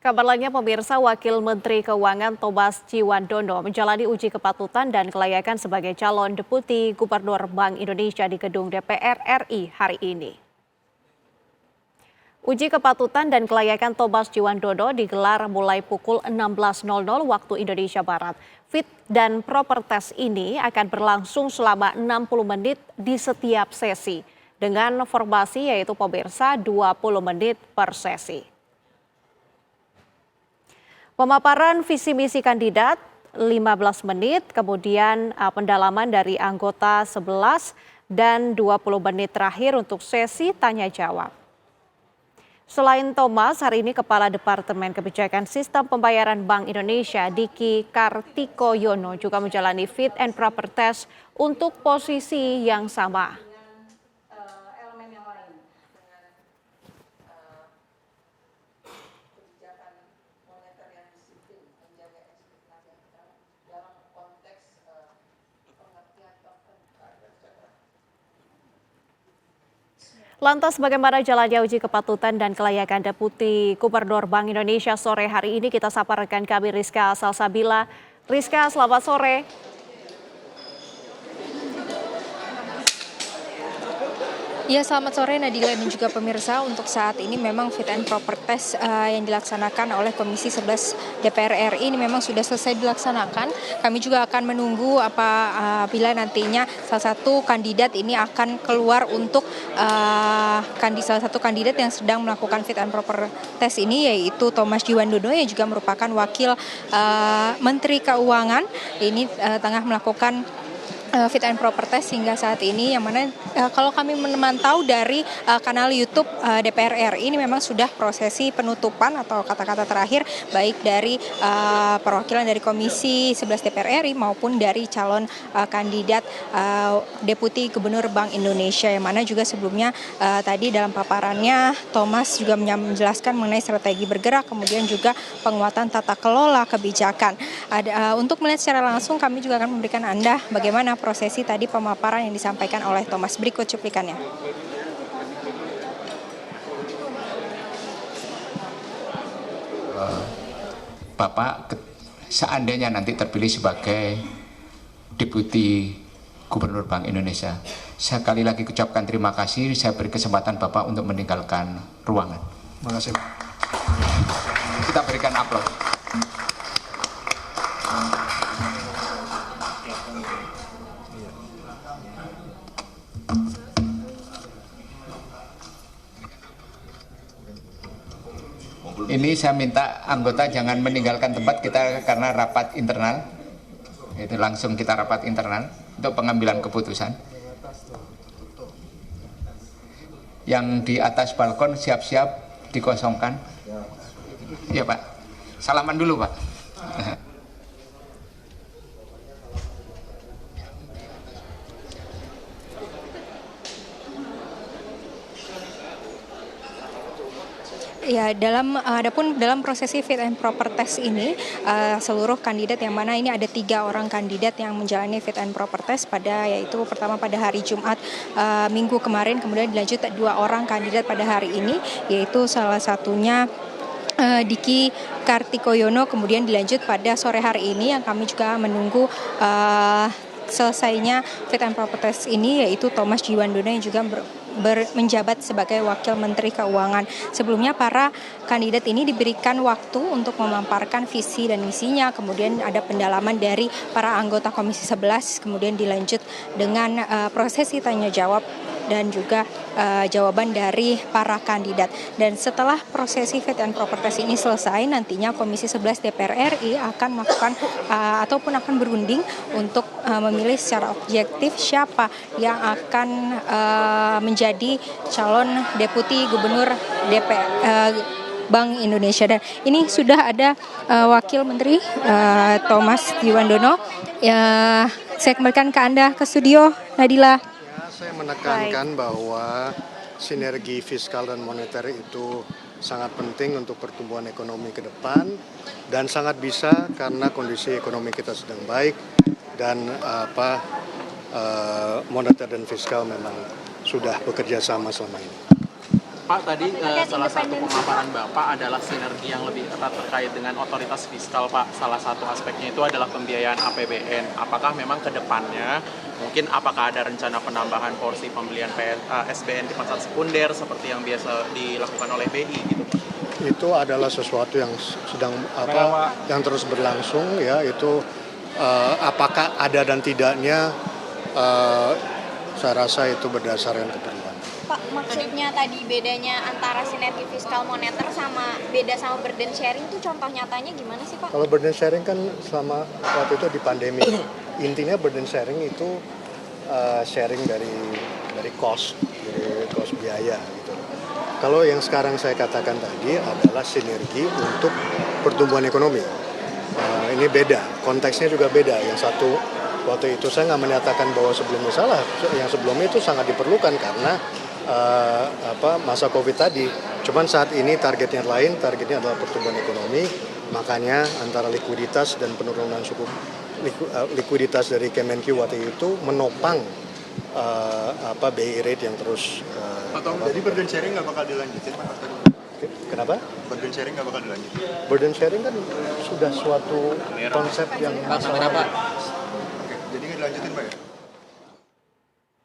Kabar lainnya pemirsa, Wakil Menteri Keuangan Tobas Ciwandono menjalani uji kepatutan dan kelayakan sebagai calon deputi Gubernur Bank Indonesia di gedung DPR RI hari ini. Uji kepatutan dan kelayakan Tobas Ciwandono digelar mulai pukul 16.00 waktu Indonesia Barat. Fit dan proper test ini akan berlangsung selama 60 menit di setiap sesi dengan formasi yaitu pemirsa 20 menit per sesi. Pemaparan visi misi kandidat 15 menit, kemudian pendalaman dari anggota 11 dan 20 menit terakhir untuk sesi tanya jawab. Selain Thomas, hari ini Kepala Departemen Kebijakan Sistem Pembayaran Bank Indonesia Diki Kartikoyono juga menjalani fit and proper test untuk posisi yang sama. Lantas bagaimana jalannya uji kepatutan dan kelayakan Deputi Gubernur Bank Indonesia sore hari ini? Kita sapa rekan kami Rizka Salsabila. Rizka, selamat sore. Ya, selamat sore Nadila dan juga pemirsa. Untuk saat ini memang fit and proper test yang dilaksanakan oleh Komisi 11 DPR RI ini memang sudah selesai dilaksanakan. Kami juga akan menunggu apabila nantinya salah satu kandidat ini akan keluar untuk salah satu kandidat yang sedang melakukan fit and proper test ini, yaitu Tobas Ciwandono yang juga merupakan Wakil Menteri Keuangan. Ini tengah melakukan fit and proper test hingga saat ini, yang mana kalau kami memantau dari kanal YouTube DPR RI ini memang sudah prosesi penutupan atau kata-kata terakhir baik dari perwakilan dari Komisi 11 DPR RI maupun dari calon kandidat Deputi Gubernur Bank Indonesia, yang mana juga sebelumnya tadi dalam paparannya Thomas juga menjelaskan mengenai strategi bergerak, kemudian juga penguatan tata kelola kebijakan. Untuk melihat secara langsung kami juga akan memberikan Anda bagaimana prosesi tadi pemaparan yang disampaikan oleh Thomas. Berikut cuplikannya. Bapak seandainya nanti terpilih sebagai Deputi Gubernur Bank Indonesia, saya sekali lagi ucapkan terima kasih. Saya beri kesempatan Bapak untuk meninggalkan ruangan. Terima kasih. Kita berikan aplaus. Ini saya minta anggota jangan meninggalkan tempat kita karena rapat internal. Itu langsung kita rapat internal untuk pengambilan keputusan. Yang di atas balkon siap-siap dikosongkan. Ya Pak, salaman dulu Pak. Ya, adapun dalam prosesi fit and proper test ini, seluruh kandidat yang mana ini ada 3 orang kandidat yang menjalani fit and proper test yaitu pertama pada hari Jumat minggu kemarin, kemudian dilanjut 2 orang kandidat pada hari ini, yaitu salah satunya Diki Kartikoyono, kemudian dilanjut pada sore hari ini yang kami juga menunggu selesainya fit and proper test ini, yaitu Tobas Ciwandono yang juga menjabat sebagai Wakil Menteri Keuangan. Sebelumnya para kandidat ini diberikan waktu untuk memaparkan visi dan misinya, kemudian ada pendalaman dari para anggota Komisi 11, kemudian dilanjut dengan prosesi tanya jawab dan juga jawaban dari para kandidat. Dan setelah prosesi fit and proper test ini selesai, nantinya Komisi 11 DPR RI akan melakukan ataupun akan berunding untuk memilih secara objektif siapa yang akan menjadi calon Deputi Gubernur Bank Indonesia. Dan ini sudah ada Wakil Menteri Tobas Ciwandono. Saya kembalikan ke Anda ke studio, Nadila. Saya menekankan bahwa sinergi fiskal dan moneter itu sangat penting untuk pertumbuhan ekonomi ke depan dan sangat bisa karena kondisi ekonomi kita sedang baik dan moneter dan fiskal memang sudah bekerja sama selama ini. Pak, tadi salah satu pemaparan Bapak adalah sinergi yang lebih erat terkait dengan otoritas fiskal, Pak. Salah satu aspeknya itu adalah pembiayaan APBN. Apakah memang ke depannya mungkin apakah ada rencana penambahan porsi pembelian SBN di pasar sekunder seperti yang biasa dilakukan oleh BI gitu, Pak? Itu adalah sesuatu yang sedang yang terus berlangsung ya. Itu apakah ada dan tidaknya saya rasa itu berdasarkan keperluan. Pak, maksudnya tadi bedanya antara sinergi fiskal moneter sama beda sama burden sharing itu contoh nyatanya gimana sih, Pak? Kalau burden sharing kan selama waktu itu di pandemi, intinya burden sharing itu sharing dari cost biaya gitu. Kalau yang sekarang saya katakan tadi adalah sinergi untuk pertumbuhan ekonomi. Ini beda, konteksnya juga beda. Yang satu waktu itu saya nggak menyatakan bahwa sebelumnya salah, yang sebelumnya itu sangat diperlukan karena masa COVID tadi. Cuman saat ini targetnya lain, targetnya adalah pertumbuhan ekonomi. Makanya antara likuiditas dan penurunan suku likuiditas dari Kemenq waktu itu menopang BI rate yang terus. Jadi burden sharing nggak bakal dilanjutin, Pak? Kenapa? Burden sharing nggak bakal dilanjutin. Burden sharing kan sudah suatu konsep yang Kamera, Pak.